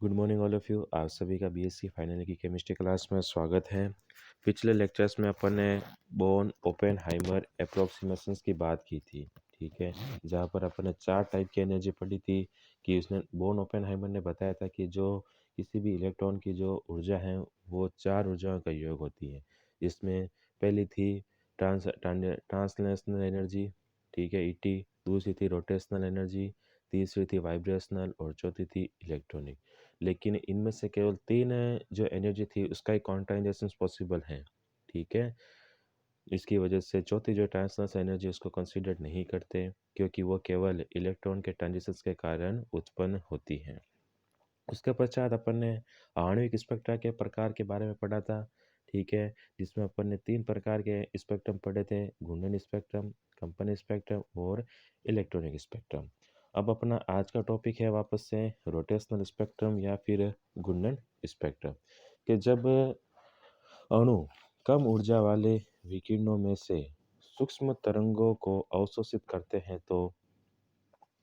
Good morning all of you. आप सभी का बीएससी फाइनल की केमिस्ट्री क्लास में स्वागत है। पिछले लेक्चर्स में अपन ने बोर्न ओपेनहाइमर अप्रोक्सीमेशंस की बात की थी, ठीक है, जहाँ पर अपन ने चार टाइप की एनर्जी पढ़ी थी। कि उसने बोर्न ओपेनहाइमर ने बताया था कि जो किसी भी इलेक्ट्रॉन की जो ऊर्जा है वो चार ऊर्जाओं का योग होती है। जिसमें पहली थी ट्रांसलेशनल एनर्जी, ठीक है, ईटी। दूसरी थी रोटेशनल एनर्जी, तीसरी थी वाइब्रेशनल और चौथी थी इलेक्ट्रॉनिक। लेकिन इनमें से केवल तीन जो एनर्जी थी उसका ही क्वांटाइजेशन पॉसिबल है, ठीक है। इसकी वजह से चौथी जो ट्रांसलेशनल एनर्जी उसको कंसीडर नहीं करते, क्योंकि वो केवल इलेक्ट्रॉन के ट्रांजिशंस के कारण उत्पन्न होती है। उसके पश्चात अपन ने आणविक स्पेक्ट्रा के प्रकार के बारे में पढ़ा था, ठीक है, जिसमें अपन ने तीन प्रकार के स्पेक्ट्रम पढ़े थे: घूर्णन स्पेक्ट्रम, कंपन स्पेक्ट्रम और इलेक्ट्रॉनिक स्पेक्ट्रम। अब अपना आज का टॉपिक है वापस से रोटेशनल स्पेक्ट्रम या फिर घूर्णन स्पेक्ट्रम। कि जब अणु कम ऊर्जा वाले विकिरणों में से सूक्ष्म तरंगों को अवशोषित करते हैं तो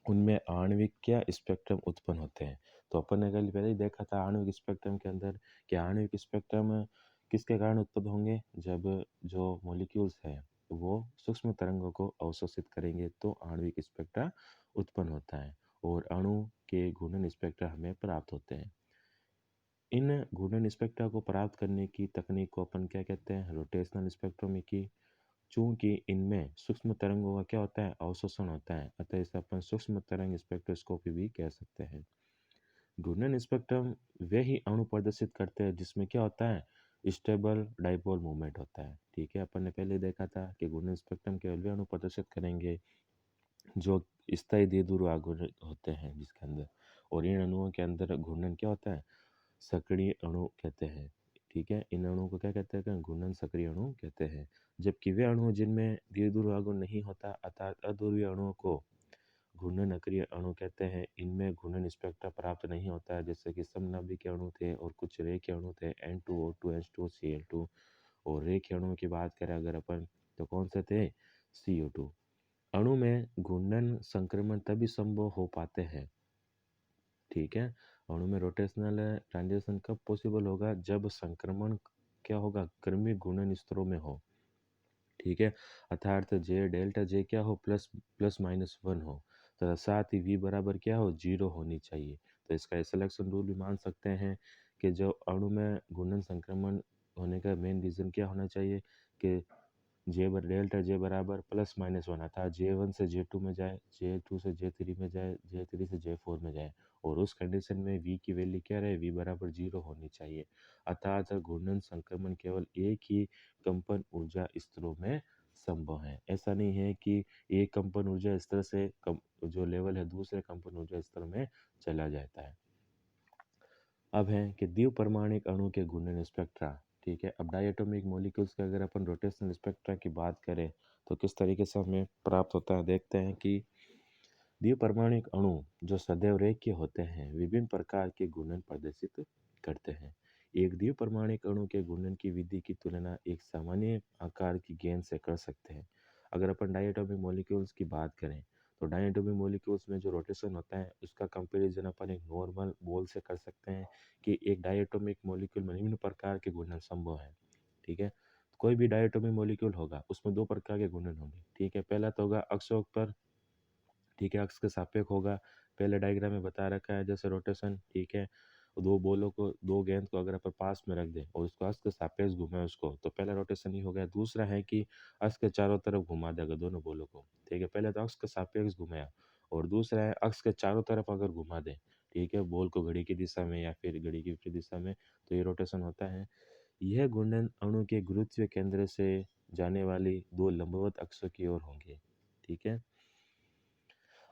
उनमें आणविक क्या स्पेक्ट्रम उत्पन्न होते हैं। तो अपन ने कल पहले ही देखा था आणविक स्पेक्ट्रम के अंदर कि आणविक स्पेक्ट्रम किसके कारण उत्पन्न होंगे, जब जो मॉलिक्यूल्स हैं वो सूक्ष्म तरंगों को अवशोषित करेंगे तो आणविक स्पेक्ट्रा उत्पन्न होता है और अणु के घूर्णन स्पेक्ट्रा हमें प्राप्त होते हैं। इन घूर्णन स्पेक्ट्रा को प्राप्त करने की तकनीक को अपन क्या कहते हैं, रोटेशनल स्पेक्ट्रोमेट्री। चूंकि इनमें सूक्ष्म तरंगों का क्या होता है, अवशोषण होता है, अतः इसे अपन सूक्ष्म तरंग स्पेक्ट्रोस्कोपी भी कह सकते हैं। घूर्णन स्पेक्ट्रम वे ही अणु प्रदर्शित करते हैं जिसमें क्या होता है, स्टेबल डाइपोल मूवमेंट होता है, ठीक है। अपन ने पहले देखा था कि घूर्णन स्पेक्ट्रम केवल वे अणु प्रदर्शित करेंगे जो स्थायी द्विध्रुव आघूर्ण होते हैं जिसके अंदर, और इन अणुओं के अंदर घूर्णन क्या होता है, सक्रिय अणु कहते हैं, ठीक है। इन अणुओं को क्या कहते हैं, घूर्णन सक्रिय अणु कहते हैं। जबकि वे अणु जिनमें द्विध्रुव आघूर्ण नहीं होता अर्थात अध्रुवीय अणुओं को घूर्णन अक्रिय अणु कहते हैं। इनमें घूर्णन स्पेक्ट्रा प्राप्त नहीं होता है, जैसे कि समनाभिक अणु थे और कुछ रेखीय अणु थे N2O2 H2Cl2। और रेखीय अणुओं की बात करें अगर अपन तो कौन से थे, CO2। अणु में घूर्णन संक्रमण तभी संभव हो पाते हैं, ठीक है। अणु में रोटेशनल ट्रांजिशन कब पॉसिबल होगा, जब संक्रमण क्या होगा, क्रमिक घूर्णन स्तरों में हो, ठीक है। अर्थात जे डेल्टा जे क्या हो, प्लस प्लस माइनस वन हो, तथा साथ ही वी बराबर क्या हो, जीरो होनी चाहिए। तो इसका सिलेक्शन रूल भी मान सकते हैं कि जो अणु में घूर्णन संक्रमण होने का मेन रीज़न क्या होना चाहिए कि डेल्टा जे बराबर प्लस माइनस वन, अर्थात J1 से J2 में जाए, J2 से J3 में जाए, J3 से J4 में जाए, और उस कंडीशन में V की वैल्यू क्या रहे, V बराबर जीरो होनी चाहिए। अर्थात घूर्णन संक्रमण केवल एक ही कंपन ऊर्जा स्तरों में संभव है। ऐसा नहीं है कि एक कंपन ऊर्जा स्तर से जो लेवल है दूसरे कंपन ऊर्जा स्तर में चला जाता है। अब है कि द्विपरमाणिक अणु के घूर्णन स्पेक्ट्रा, ठीक है। अब डायटोमिक मॉलिक्यूल्स के अगर अपन रोटेशनल स्पेक्ट्रा की बात करें तो किस तरीके से हमें प्राप्त होता है, देखते हैं कि द्विपरमाणिक अणु जो सदैव रेखीय होते हैं विभिन्न प्रकार के घूर्णन प्रदर्शित करते हैं। एक द्विपरमाणिक अणु के घूर्णन की विधि की तुलना एक सामान्य आकार की गेंद से कर सकते हैं। अगर अपन डायटोमिक मॉलिक्यूल्स की बात करें तो डायटोमिक मॉलिक्यूल्स में जो रोटेशन होता है उसका कंपैरिजन अपन एक नॉर्मल बॉल से कर सकते हैं कि एक डायटोमिक मॉलिक्यूल में निम्न प्रकार के घूर्णन संभव है, ठीक है। कोई भी डायटोमिक मॉलिक्यूल होगा उसमें दो प्रकार के घूर्णन होंगे, ठीक है। पहला तो होगा अक्षों पर, ठीक है, अक्ष के सापेक्ष होगा। पहले डायग्राम में बता रखा है जैसे रोटेशन, ठीक है। दो बॉलों को, दो गेंद को अगर अपन पास में रख दें और उसको अक्ष के सापेक्ष घुमाएं उसको, तो पहला रोटेशन ही हो गया। दूसरा है कि अक्ष के चारों तरफ घुमा देगा दोनों बॉलों को, ठीक है। पहले तो अक्ष के सापेक्ष घुमाया और दूसरा है अक्ष के चारों तरफ अगर घुमा दे, ठीक है, बॉल को घड़ी की दिशा में या फिर घड़ी की विपरीत दिशा में, तो ये रोटेशन होता है। यह घूर्णन अणु के गुरुत्वीय केंद्र से जाने वाली दो लंबवत अक्षों की ओर होंगे, ठीक है।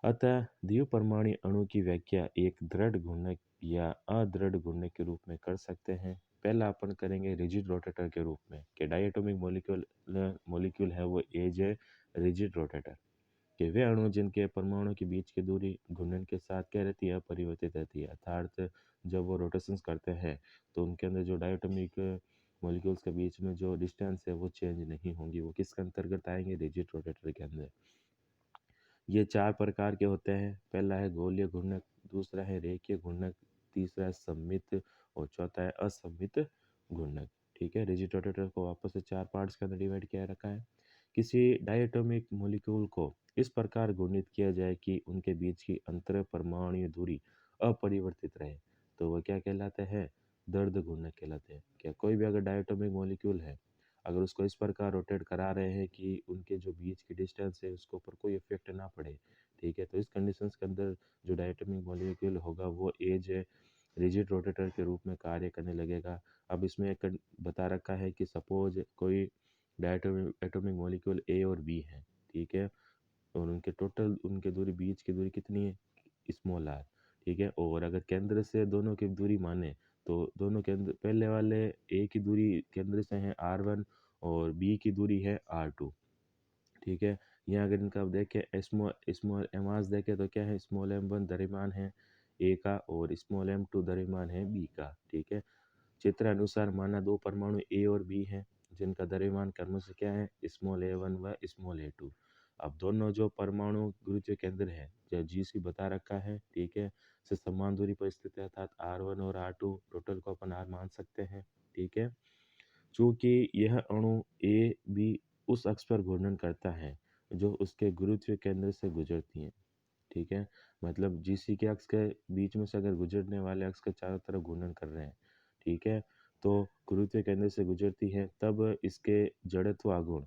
अतः द्विपरमाणु अणु की व्याख्या एक दृढ़ घूर्णक या अदृढ़ घूर्णक के रूप में कर सकते हैं। पहला अपन करेंगे रिजिड रोटेटर के रूप में कि डायटोमिक मॉलिक्यूल है वो एज ए रिजिड रोटेटर, कि वे अणु जिनके परमाणु के बीच की दूरी घूर्णन के साथ क्या रहती है, अपरिवर्तित रहती है। अर्थात जब वो रोटेशंस करते हैं तो उनके अंदर जो डायटोमिक मॉलिक्यूल्स के बीच में जो डिस्टेंस है वो चेंज नहीं होंगी। वो किसके अंतर्गत आएंगे, रिजिड रोटेटर के अंदर। ये चार प्रकार के होते हैं। पहला है गोलीय घूर्णक, दूसरा है रेखीय घूर्णक, तीसरा है सममित और चौथा है असममित घूर्णक। ठीक है, रिजिड रोटेटर को वापस से 4 पार्ट्स के अंदर डिवाइड किया रखा है। किसी डायटोमिक मॉलिक्यूल को इस प्रकार घूर्णित किया जाए कि उनके बीच की अंतर परमाणु दूरी अपरिवर्तित रहे, तो वह क्या कहलाते हैं? दर्द घूर्णक कहलाते हैं। क्या कोई भी अगर डायटोमिक मॉलिक्यूल है, अगर उसको इस प्रकार रोटेट करा रहे हैं कि उनके जो बीच की डिस्टेंस है उसके ऊपर कोई इफेक्ट ना पड़े, ठीक है, तो इस कंडीशंस के अंदर जो डायटोमिक मॉलिक्यूल होगा वो एज रिजिड रोटेटर के रूप में कार्य करने लगेगा। अब इसमें एक बता रखा है कि सपोज कोई डायटोमिक एटॉमिक मॉलिक्यूल ए और बी है, ठीक है, और उनके टोटल उनके दूरी बीच की दूरी कितनी है? Small r. ठीक है, और अगर केंद्र से दोनों की दूरी माने तो दोनों केंद्र पहले वाले ए की दूरी केंद्र से है R1 और बी की दूरी है R2। ठीक है, यहाँ अगर इनका देखें स्मॉल स्मॉल एमास देखें तो क्या है? स्मॉल m1 द्रव्यमान है ए का और स्मॉल m2 द्रव्यमान है बी का। ठीक है, चित्र अनुसार माना दो परमाणु ए और बी हैं जिनका द्रव्यमान क्रमशः क्या है? स्मॉल a1 व स्मॉल a2। अब दोनों जो परमाणु गुरुत्व केंद्र है जो जी बता रखा है, ठीक है, से समान दूरी पर स्थित है, अर्थात R1 और R2 टोटल को अपन R मान सकते हैं। ठीक है, चूंकि यह अणु ए बी उस अक्ष पर घूर्णन करता है जो उसके गुरुत्व केंद्र से गुजरती है। ठीक है, मतलब जीसी के अक्ष के बीच में से अगर गुजरने वाले अक्ष के चारों तरफ घूर्णन कर रहे हैं, ठीक है, तो गुरुत्व केंद्र से गुजरती है तब इसके जड़त्व आघूर्ण,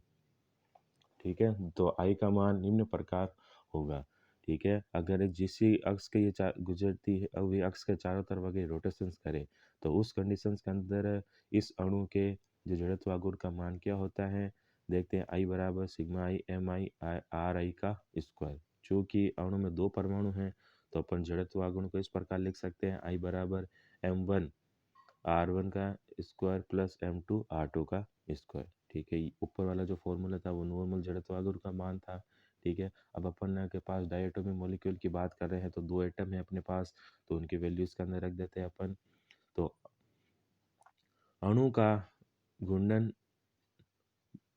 ठीक है, तो आई का मान निम्न प्रकार होगा। ठीक है, अगर जिसी अक्ष के ये गुजरती है अब ये अक्ष के चारों तरफ अगर रोटेशंस करे तो उस कंडीशंस के अंदर इस अणु के जो जड़त्व आघूर्ण का मान क्या होता है? देखते हैं, आई बराबर sigma I am I R आई का स्क्वायर। चूँकि अणु में दो परमाणु हैं तो अपन जड़त्व आघूर्ण को इस प्रकार लिख सकते हैं, आई बराबर m1 R1 का स्क्वायर प्लस m2 R2 का स्क्वायर। ठीक है, ऊपर वाला जो फॉर्मूला था वो नॉर्मल जड़त्व आघूर्ण का मान था। ठीक है, अब अपन के पास डायटोमिक मॉलिक्यूल की बात कर रहे हैं तो दो एटम है अपने पास, तो उनकी वैल्यू इसके अंदर रख देते हैं अपन। तो अणु का घूर्णन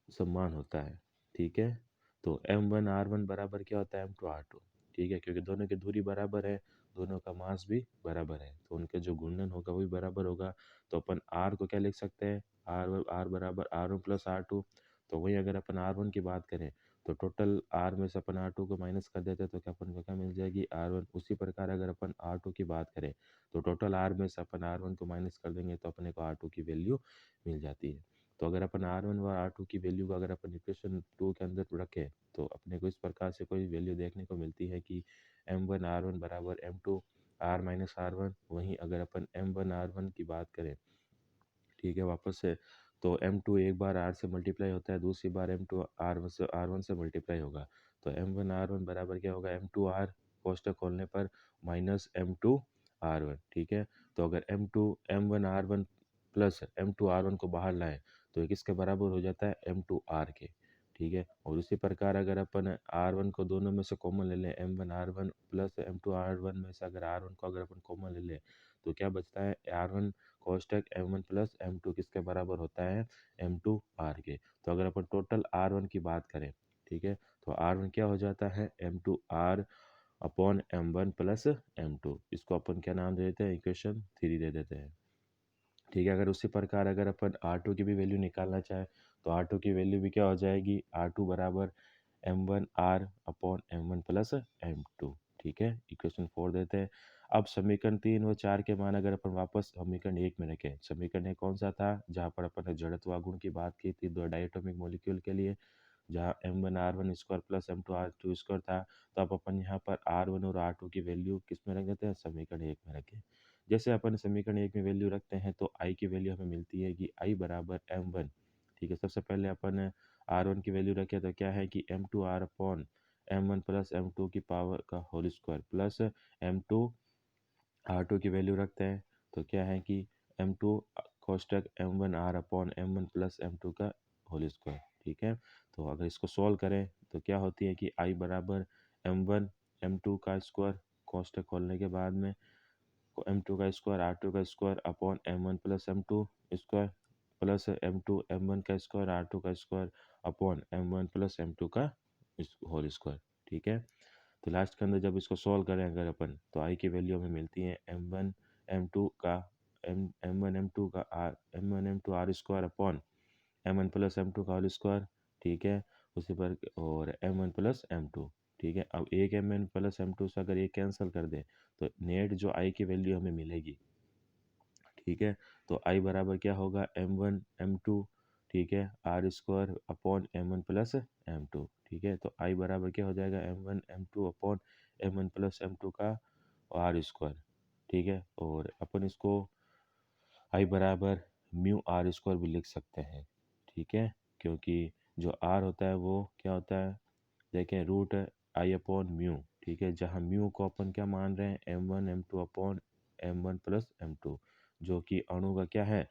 समान होता है। ठीक है, तो m1 R1 बराबर क्या होता है? m2 R2। ठीक है, क्योंकि दोनों की दूरी बराबर है, दोनों का मास भी बराबर है, तो उनके जो घूर्णन होगा वो भी बराबर होगा। तो अपन R को क्या लिख सकते हैं? R बराबर R1 प्लस R2। तो वही अगर अपन R1 की बात करें तो टोटल R में से अपन R2 को माइनस कर देते हैं तो क्या अपन को क्या मिल जाएगी? R1। उसी प्रकार अगर अपन R2 की बात करें तो टोटल R में से अपन R1 को माइनस कर देंगे तो अपने को R2 की वैल्यू मिल जाती है। तो अगर अपन R1 व R2 की वैल्यू को अगर अपन इक्वेशन 2 के अंदर रखें तो अपने को इस प्रकार से कोई वैल्यू देखने को मिलती है कि m1 R1 बराबर m2 R माइनस R1। वहीं अगर अपन m1 R1 की बात करें, ठीक है, वापस से, तो m2 एक बार R से मल्टीप्लाई होता है, दूसरी बार m2 R1 से मल्टीप्लाई होगा, तो m1 R1 बराबर क्या होगा? m2 R कोष्टक खोलने पर माइनस m2 R1। ठीक है, तो अगर m1 R1 plus m2 R1 को बाहर लाएं तो ये किसके बराबर हो जाता है? m2 R के। ठीक है, और उसी प्रकार अगर अपन R1 को दोनों में से कॉमन ले लें, m1 R1 plus m2 R1 में से अगर R1 को अगर अपन कॉमन ले लें तो क्या बचता है? R1 कोष्टक m1 प्लस m2 किसके बराबर होता है? m2 R के। तो अगर अपन टोटल R1 की बात करें, ठीक है, तो R1 क्या हो जाता है? m2 R upon m1 plus m2। इसको अपन क्या नाम दे देते हैं? इक्वेशन 3 दे देते हैं। ठीक है, अगर उसी प्रकार अगर अपन R2 की भी वैल्यू निकालना चाहें तो R2 की वैल्यू भी क्या हो जाएगी? R2 बराबर m1 R upon m1 plus m2। ठीक है, इक्वेशन 4 देते हैं। अब समीकरण 3 व 4 के मान अगर अपन वापस समीकरण 1 में रखें, समीकरण 1 कौन सा था? जहाँ पर अपन ने जड़त्व आघूर्ण की बात की थी दो डायटोमिक मॉलिक्यूल के लिए, जहाँ m1 R1 square plus m2 R2 square था। तो अब अपन यहाँ पर R1 और R2 की वैल्यू किस में रख देते हैं? समीकरण 1 में रखें। जैसे अपन समीकरण 1 में वैल्यू रखते हैं तो I की वैल्यू हमें मिलती है कि I बराबर m1। ठीक है, सबसे पहले अपन R1 की वैल्यू रखें तो क्या है कि m2 R upon m1 plus m2 की पावर का whole square plus m2 R2 की वैल्यू रखते हैं तो क्या है कि m2 कोष्टक m1 R upon m1 plus m2 का होल स्क्वायर। ठीक है, तो अगर इसको सॉल्व करें तो क्या होती है कि I बराबर m1 m2 का स्क्वायर कोष्टक खोलने के बाद में m2 का स्क्वायर R2 का square upon m1 plus m2 square plus m2 m1 का स्क्वायर R2 का square upon m1 plus m2 का होल स्क्वायर। ठीक है, तो लास्ट के अंदर जब इसको सॉल्व करें अगर अपन तो आई की वैल्यू हमें मिलती है m1 M2 का M1 M2 are square upon M1 plus M2 का होल स्क्वायर, ठीक है, उसी पर, और M1 प्लस M2, ठीक है। अब एक M1 प्लस M2 से अगर ये कैंसिल कर दें तो नेट जो आई की वैल्यू हमें मिलेगी, ठीक है। तो आई बराबर क्या होगा, M1 M2, ठीक है, are square upon M1 plus M2, ठीक है। तो आई बराबर क्या हो जाएगा, M1 M2 upon M1 plus M2 का आर स्क्वायर, ठीक है। और अपन इसको आई बराबर म्यू आर स्क्वायर भी लिख सकते हैं, ठीक है, क्योंकि जो आर होता है वो क्या होता है, देखें, रूट आई अपॉन म्यू, ठीक है, जहाँ म्यू को अपन क्या मान रहे हैं, M1 M2 upon M1 plus M2, जो कि अणु का क्या है,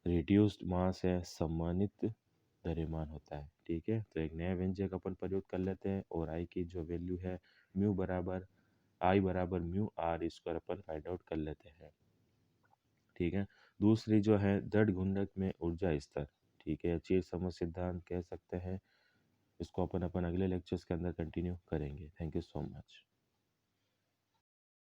रिड्यूस्ड मास है, सम्मानित द्रव्यमान होता है, ठीक है। तो एक नया व्यंजक अपन प्रयोग कर लेते हैं और आई की जो वैल्यू है म्यू बराबर, आई बराबर म्यू आर स्क्वायर अपन फाइंड आउट कर लेते हैं, ठीक है। दूसरी जो है दृढ़ घुंडक में ऊर्जा स्तर, ठीक है, चीर समझ सिद्धांत कह सकते हैं, इसको अपन अगले लेक्चर्स के अंदर कंटिन्यू करेंगे। Thank you so much.